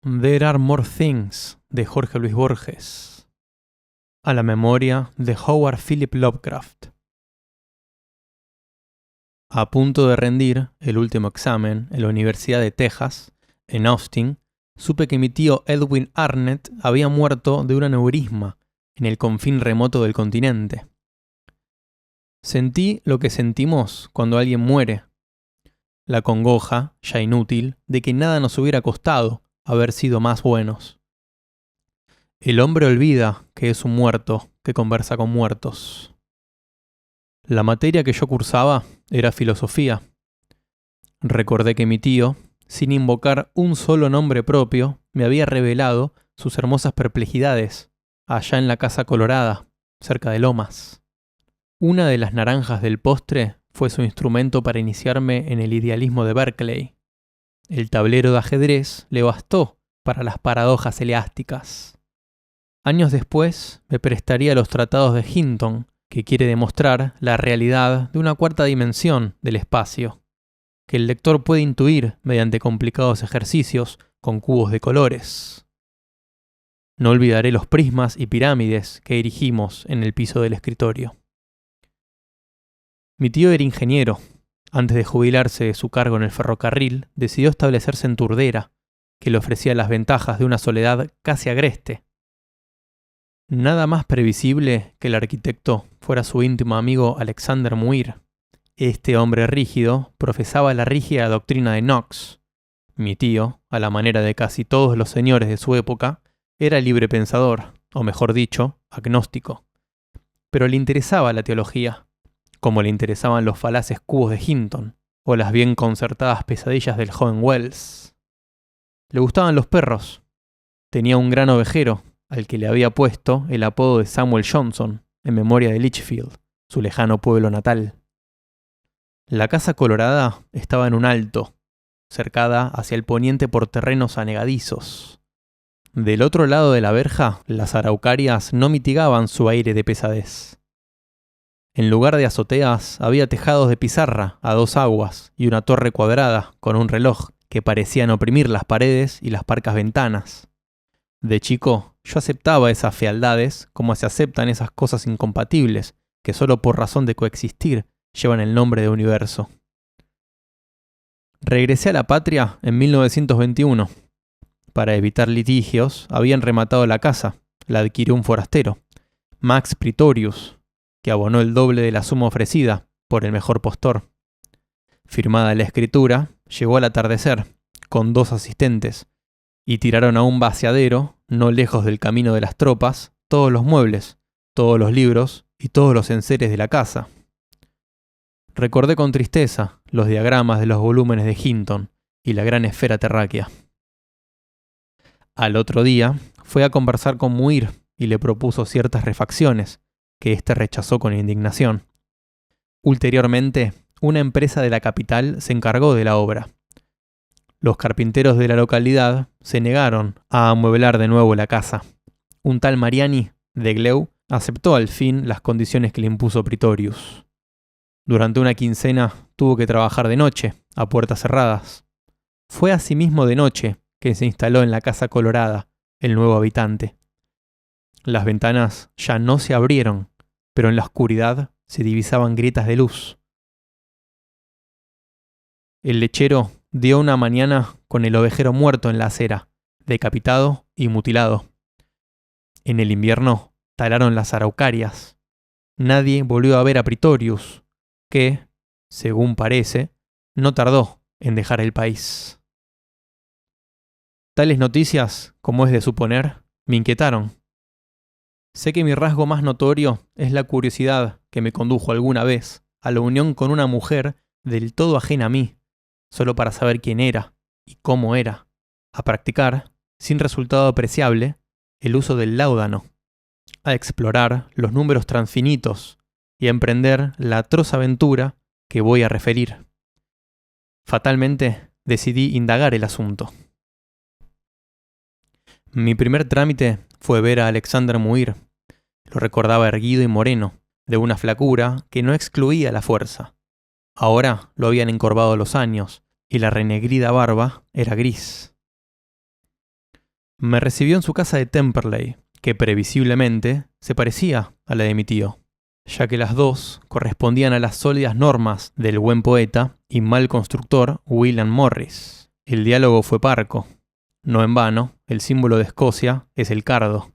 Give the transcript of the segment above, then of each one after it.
There Are More Things, de Jorge Luis Borges. A la memoria de Howard Philip Lovecraft. A punto de rendir el último examen en la Universidad de Texas, en Austin, supe que mi tío Edwin Arnett había muerto de un aneurisma en el confín remoto del continente. Sentí lo que sentimos cuando alguien muere. La congoja, ya inútil, de que nada nos hubiera costado haber sido más buenos. El hombre olvida que es un muerto que conversa con muertos. La materia que yo cursaba era filosofía. Recordé que mi tío, sin invocar un solo nombre propio, me había revelado sus hermosas perplejidades, allá en la Casa Colorada, cerca de Lomas. Una de las naranjas del postre fue su instrumento para iniciarme en el idealismo de Berkeley. El tablero de ajedrez le bastó para las paradojas eleásticas. Años después me prestaría los tratados de Hinton, que quiere demostrar la realidad de una cuarta dimensión del espacio, que el lector puede intuir mediante complicados ejercicios con cubos de colores. No olvidaré los prismas y pirámides que erigimos en el piso del escritorio. Mi tío era ingeniero. Antes de jubilarse de su cargo en el ferrocarril, decidió establecerse en Turdera, que le ofrecía las ventajas de una soledad casi agreste. Nada más previsible que el arquitecto fuera su íntimo amigo Alexander Muir. Este hombre rígido profesaba la rígida doctrina de Knox. Mi tío, a la manera de casi todos los señores de su época, era librepensador, o mejor dicho, agnóstico. Pero le interesaba la teología, como le interesaban los falaces cubos de Hinton, o las bien concertadas pesadillas del joven Wells. Le gustaban los perros. Tenía un gran ovejero, al que le había puesto el apodo de Samuel Johnson, en memoria de Litchfield, su lejano pueblo natal. La Casa Colorada estaba en un alto, cercada hacia el poniente por terrenos anegadizos. Del otro lado de la verja, las araucarias no mitigaban su aire de pesadez. En lugar de azoteas, había tejados de pizarra a dos aguas y una torre cuadrada con un reloj que parecían oprimir las paredes y las parcas ventanas. De chico, yo aceptaba esas fealdades como se aceptan esas cosas incompatibles que solo por razón de coexistir llevan el nombre de universo. Regresé a la patria en 1921. Para evitar litigios, habían rematado la casa, la adquirió un forastero, Max Pretorius, que abonó el doble de la suma ofrecida por el mejor postor. Firmada la escritura, llegó al atardecer, con 2 asistentes, y tiraron a un vaciadero, no lejos del camino de las tropas, todos los muebles, todos los libros y todos los enseres de la casa. Recordé con tristeza los diagramas de los volúmenes de Hinton y la gran esfera terráquea. Al otro día, fue a conversar con Muir y le propuso ciertas refacciones, que éste rechazó con indignación. Ulteriormente, una empresa de la capital se encargó de la obra. Los carpinteros de la localidad se negaron a amueblar de nuevo la casa. Un tal Mariani, de Gleu, aceptó al fin las condiciones que le impuso Pretorius. Durante una quincena tuvo que trabajar de noche, a puertas cerradas. Fue asimismo de noche que se instaló en la Casa Colorada, el nuevo habitante. Las ventanas ya no se abrieron, pero en la oscuridad se divisaban grietas de luz. El lechero dio una mañana con el ovejero muerto en la acera, decapitado y mutilado. En el invierno talaron las araucarias. Nadie volvió a ver a Pretorius, que, según parece, no tardó en dejar el país. Tales noticias, como es de suponer, me inquietaron. Sé que mi rasgo más notorio es la curiosidad que me condujo alguna vez a la unión con una mujer del todo ajena a mí, solo para saber quién era y cómo era, a practicar, sin resultado apreciable, el uso del láudano, a explorar los números transfinitos y a emprender la atroz aventura que voy a referir. Fatalmente decidí indagar el asunto. Mi primer trámite fue ver a Alexander Muir. Lo recordaba erguido y moreno, de una flacura que no excluía la fuerza. Ahora lo habían encorvado los años, y la renegrida barba era gris. Me recibió en su casa de Temperley, que previsiblemente se parecía a la de mi tío, ya que las dos correspondían a las sólidas normas del buen poeta y mal constructor William Morris. El diálogo fue parco. No en vano, el símbolo de Escocia es el cardo.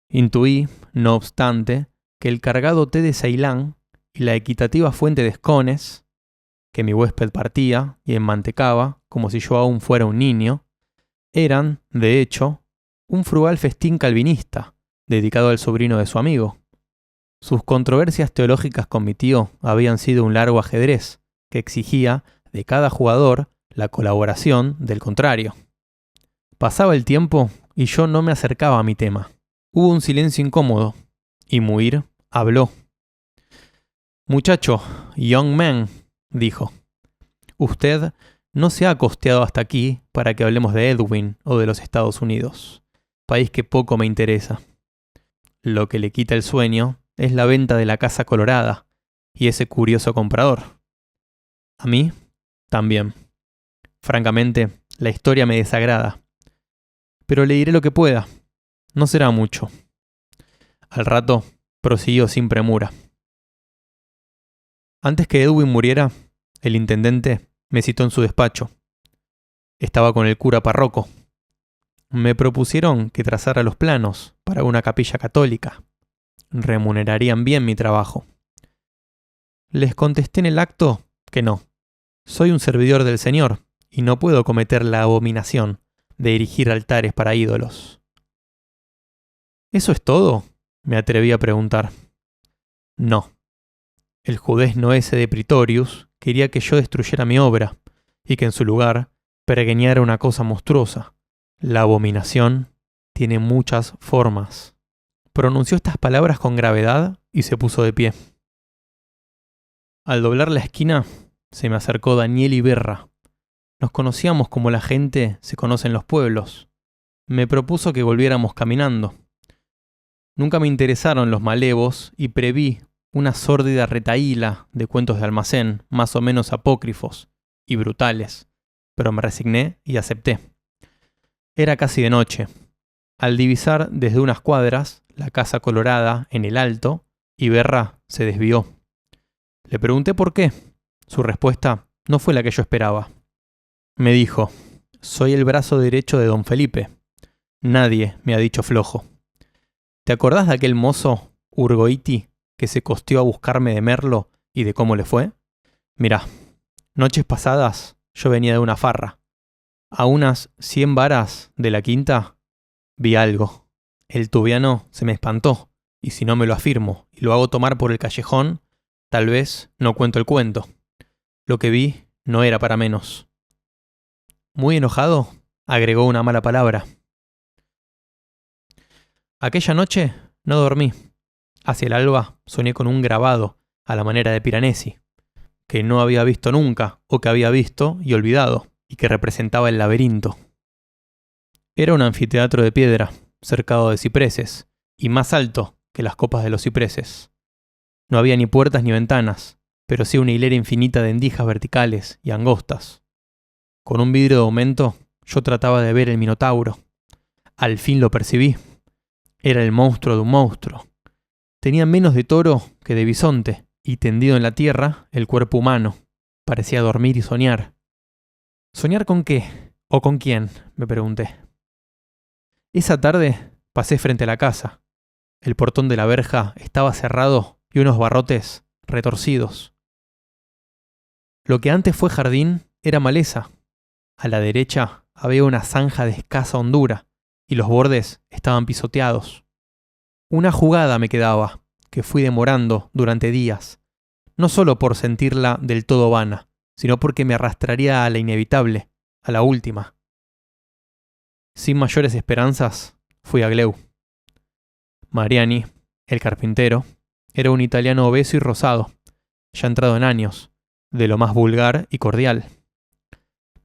Intuí, no obstante, que el cargado té de Ceilán y la equitativa fuente de escones, que mi huésped partía y enmantecaba como si yo aún fuera un niño, eran, de hecho, un frugal festín calvinista, dedicado al sobrino de su amigo. Sus controversias teológicas con mi tío habían sido un largo ajedrez, que exigía de cada jugador la colaboración del contrario. Pasaba el tiempo y yo no me acercaba a mi tema. Hubo un silencio incómodo, y Muir habló. «Muchacho, young man», dijo, «usted no se ha costeado hasta aquí para que hablemos de Edwin o de los Estados Unidos, país que poco me interesa. Lo que le quita el sueño es la venta de la Casa Colorada y ese curioso comprador. A mí, también. Francamente, la historia me desagrada. Pero le diré lo que pueda. No será mucho». Al rato, prosiguió sin premura. Antes que Edwin muriera, el intendente me citó en su despacho. Estaba con el cura párroco. Me propusieron que trazara los planos para una capilla católica. Remunerarían bien mi trabajo. Les contesté en el acto que no. Soy un servidor del Señor y no puedo cometer la abominación de erigir altares para ídolos. ¿Eso es todo?, me atreví a preguntar. No. El judez Noese de Pretorius quería que yo destruyera mi obra y que en su lugar pergeñara una cosa monstruosa. La abominación tiene muchas formas. Pronunció estas palabras con gravedad y se puso de pie. Al doblar la esquina, se me acercó Daniel Iberra. Nos conocíamos como la gente se conoce en los pueblos. Me propuso que volviéramos caminando. Nunca me interesaron los malevos y preví una sórdida retahíla de cuentos de almacén, más o menos apócrifos y brutales, pero me resigné y acepté. Era casi de noche. Al divisar desde unas cuadras la Casa Colorada en el alto, Iberra se desvió. Le pregunté por qué. Su respuesta no fue la que yo esperaba. Me dijo: «Soy el brazo derecho de don Felipe. Nadie me ha dicho flojo. ¿Te acordás de aquel mozo, Urgoiti, que se costeó a buscarme de Merlo y de cómo le fue? Mirá, noches pasadas yo venía de una farra. A unas 100 varas de la quinta vi algo. El tubiano se me espantó, y si no me lo afirmo y lo hago tomar por el callejón, tal vez no cuento el cuento. Lo que vi no era para menos». Muy enojado, agregó una mala palabra. Aquella noche no dormí. Hacia el alba soñé con un grabado a la manera de Piranesi, que no había visto nunca o que había visto y olvidado, y que representaba el laberinto. Era un anfiteatro de piedra, cercado de cipreses, y más alto que las copas de los cipreses. No había ni puertas ni ventanas, pero sí una hilera infinita de endijas verticales y angostas. Con un vidrio de aumento yo trataba de ver el minotauro. Al fin lo percibí. Era el monstruo de un monstruo. Tenía menos de toro que de bisonte, y tendido en la tierra, el cuerpo humano. Parecía dormir y soñar. ¿Soñar con qué? ¿O con quién?, me pregunté. Esa tarde pasé frente a la casa. El portón de la verja estaba cerrado y unos barrotes retorcidos. Lo que antes fue jardín era maleza. A la derecha había una zanja de escasa hondura, y los bordes estaban pisoteados. Una jugada me quedaba, que fui demorando durante días, no solo por sentirla del todo vana, sino porque me arrastraría a la inevitable, a la última. Sin mayores esperanzas, fui a Gleu. Mariani, el carpintero, era un italiano obeso y rosado, ya entrado en años, de lo más vulgar y cordial.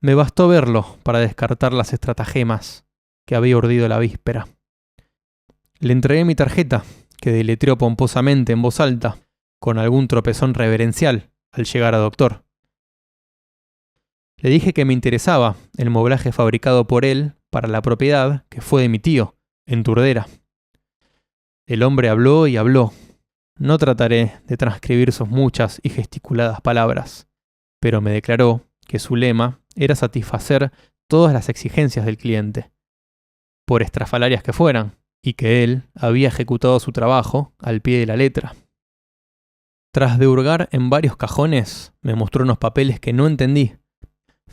Me bastó verlo para descartar las estratagemas que había urdido la víspera. Le entregué mi tarjeta, que deletreó pomposamente en voz alta, con algún tropezón reverencial al llegar a doctor. Le dije que me interesaba el moblaje fabricado por él para la propiedad que fue de mi tío, en Turdera. El hombre habló y habló. No trataré de transcribir sus muchas y gesticuladas palabras, pero me declaró que su lema era satisfacer todas las exigencias del cliente, por estrafalarias que fueran, y que él había ejecutado su trabajo al pie de la letra. Tras de hurgar en varios cajones, me mostró unos papeles que no entendí,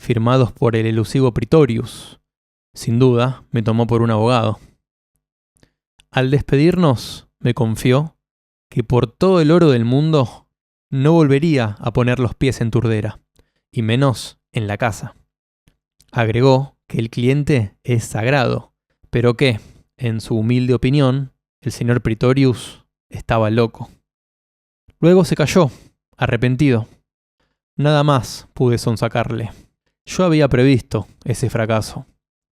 firmados por el elusivo Pretorius. Sin duda, me tomó por un abogado. Al despedirnos, me confió que por todo el oro del mundo no volvería a poner los pies en Turdera, y menos en la casa. Agregó que el cliente es sagrado, pero que, en su humilde opinión, el señor Pretorius estaba loco. Luego se calló, arrepentido. Nada más pude sonsacarle. Yo había previsto ese fracaso,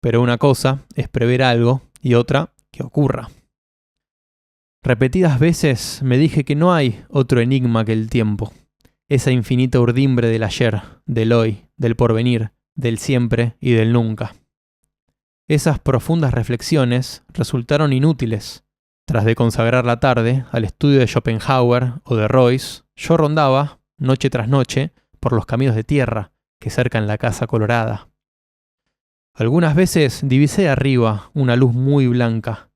pero una cosa es prever algo y otra que ocurra. Repetidas veces me dije que no hay otro enigma que el tiempo, esa infinita urdimbre del ayer, del hoy, del porvenir, del siempre y del nunca. Esas profundas reflexiones resultaron inútiles. Tras de consagrar la tarde al estudio de Schopenhauer o de Royce, yo rondaba, noche tras noche, por los caminos de tierra que cercan la casa colorada. Algunas veces divisé arriba una luz muy blanca.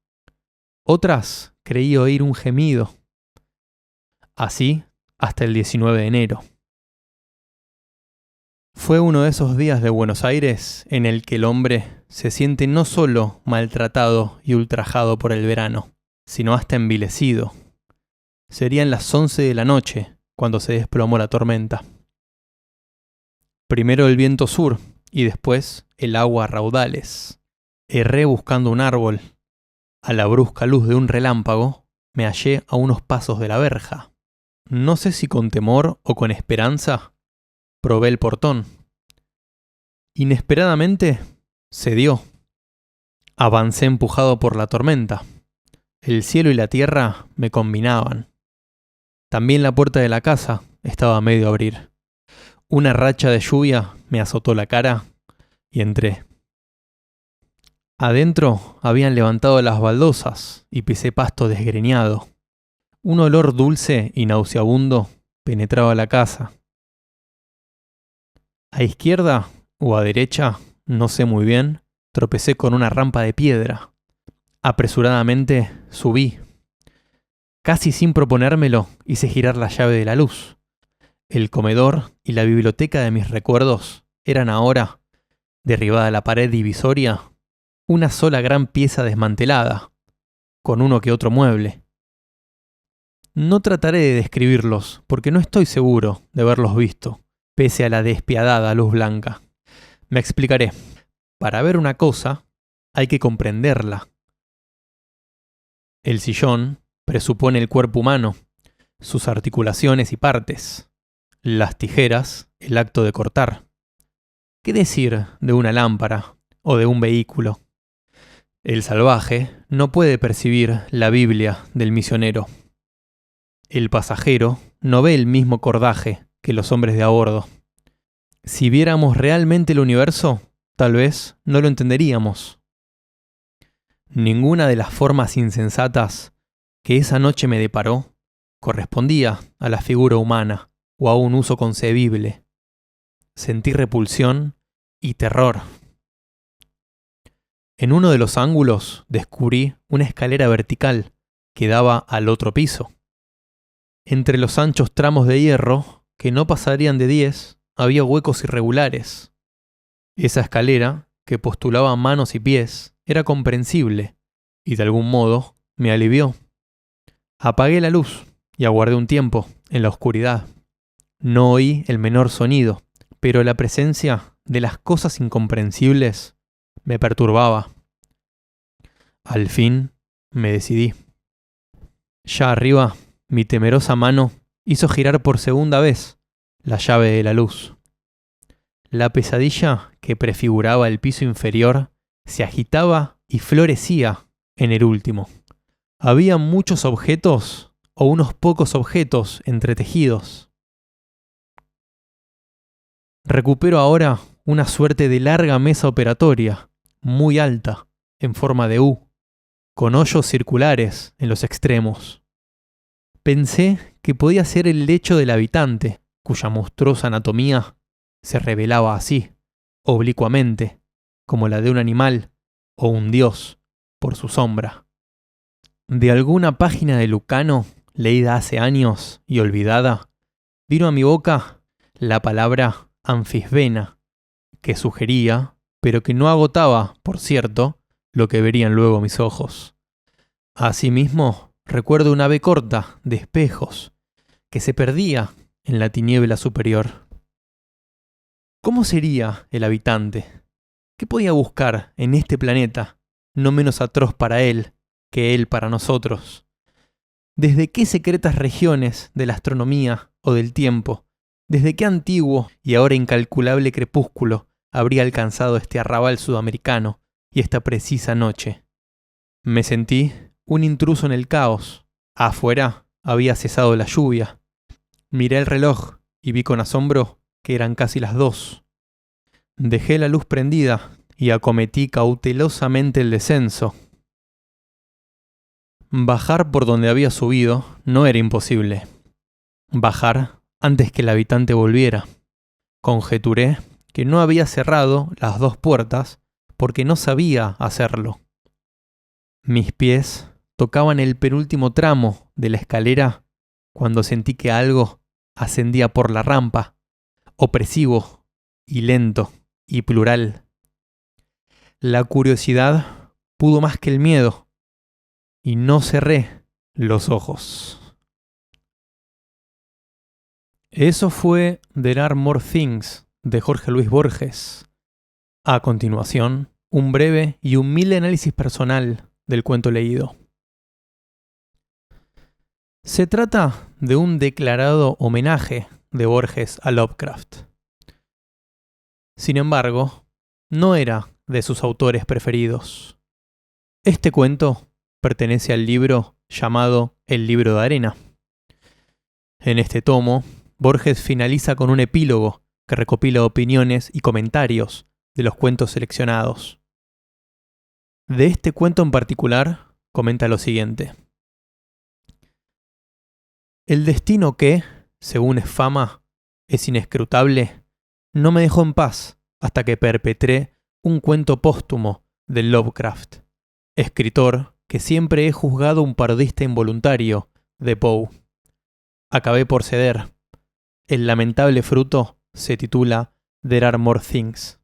Otras creí oír un gemido. Así hasta el 19 de enero. Fue uno de esos días de Buenos Aires en el que el hombre se siente no solo maltratado y ultrajado por el verano, sino hasta envilecido. Serían las 11 de la noche cuando se desplomó la tormenta. Primero el viento sur y después el agua a raudales. Erré buscando un árbol. A la brusca luz de un relámpago me hallé a unos pasos de la verja. No sé si con temor o con esperanza, probé el portón. Inesperadamente cedió. Avancé empujado por la tormenta. El cielo y la tierra me combinaban. También la puerta de la casa estaba a medio abrir. Una racha de lluvia me azotó la cara y entré. Adentro habían levantado las baldosas y pisé pasto desgreñado. Un olor dulce y nauseabundo penetraba la casa. A izquierda o a derecha, no sé muy bien, tropecé con una rampa de piedra. Apresuradamente subí. Casi sin proponérmelo, hice girar la llave de la luz. El comedor y la biblioteca de mis recuerdos eran ahora, derribada la pared divisoria, una sola gran pieza desmantelada, con uno que otro mueble. No trataré de describirlos, porque no estoy seguro de haberlos visto, pese a la despiadada luz blanca. Me explicaré. Para ver una cosa, hay que comprenderla. El sillón presupone el cuerpo humano, sus articulaciones y partes. Las tijeras, el acto de cortar. ¿Qué decir de una lámpara o de un vehículo? El salvaje no puede percibir la Biblia del misionero. El pasajero no ve el mismo cordaje que los hombres de a bordo. Si viéramos realmente el universo, tal vez no lo entenderíamos. Ninguna de las formas insensatas que esa noche me deparó correspondía a la figura humana o a un uso concebible. Sentí repulsión y terror. En uno de los ángulos descubrí una escalera vertical que daba al otro piso. Entre los anchos tramos de hierro, que no pasarían de 10, había huecos irregulares. Esa escalera, que postulaba manos y pies, era comprensible, y de algún modo me alivió. Apagué la luz y aguardé un tiempo en la oscuridad. No oí el menor sonido, pero la presencia de las cosas incomprensibles me perturbaba. Al fin me decidí. Ya arriba, mi temerosa mano hizo girar por segunda vez la llave de la luz. La pesadilla que prefiguraba el piso inferior se agitaba y florecía en el último. Había muchos objetos o unos pocos objetos entretejidos. Recupero ahora una suerte de larga mesa operatoria, muy alta, en forma de U, con hoyos circulares en los extremos. Pensé que podía ser el lecho del habitante, cuya monstruosa anatomía se revelaba así, oblicuamente, como la de un animal o un dios, por su sombra. De alguna página de Lucano, leída hace años y olvidada, vino a mi boca la palabra anfisbena, que sugería, pero que no agotaba, por cierto, lo que verían luego mis ojos. Asimismo, recuerdo una ave corta de espejos que se perdía en la tiniebla superior. ¿Cómo sería el habitante? ¿Qué podía buscar en este planeta, no menos atroz para él que él para nosotros? ¿Desde qué secretas regiones de la astronomía o del tiempo, desde qué antiguo y ahora incalculable crepúsculo habría alcanzado este arrabal sudamericano y esta precisa noche? Me sentí un intruso en el caos. Afuera había cesado la lluvia. Miré el reloj y vi con asombro que eran casi las 2. Dejé la luz prendida y acometí cautelosamente el descenso. Bajar por donde había subido no era imposible. Bajar antes que el habitante volviera. Conjeturé que no había cerrado las 2 puertas porque no sabía hacerlo. Mis pies tocaban el penúltimo tramo de la escalera cuando sentí que algo ascendía por la rampa, opresivo y lento y plural. La curiosidad pudo más que el miedo y no cerré los ojos. Eso fue There Are More Things de Jorge Luis Borges. A continuación, un breve y humilde análisis personal del cuento leído. Se trata de un declarado homenaje de Borges a Lovecraft. Sin embargo, no era de sus autores preferidos. Este cuento pertenece al libro llamado El libro de arena. En este tomo, Borges finaliza con un epílogo que recopila opiniones y comentarios de los cuentos seleccionados. De este cuento en particular, comenta lo siguiente. El destino que, según es fama, es inescrutable, no me dejó en paz hasta que perpetré un cuento póstumo de Lovecraft, escritor que siempre he juzgado un parodista involuntario de Poe. Acabé por ceder. El lamentable fruto se titula There Are More Things.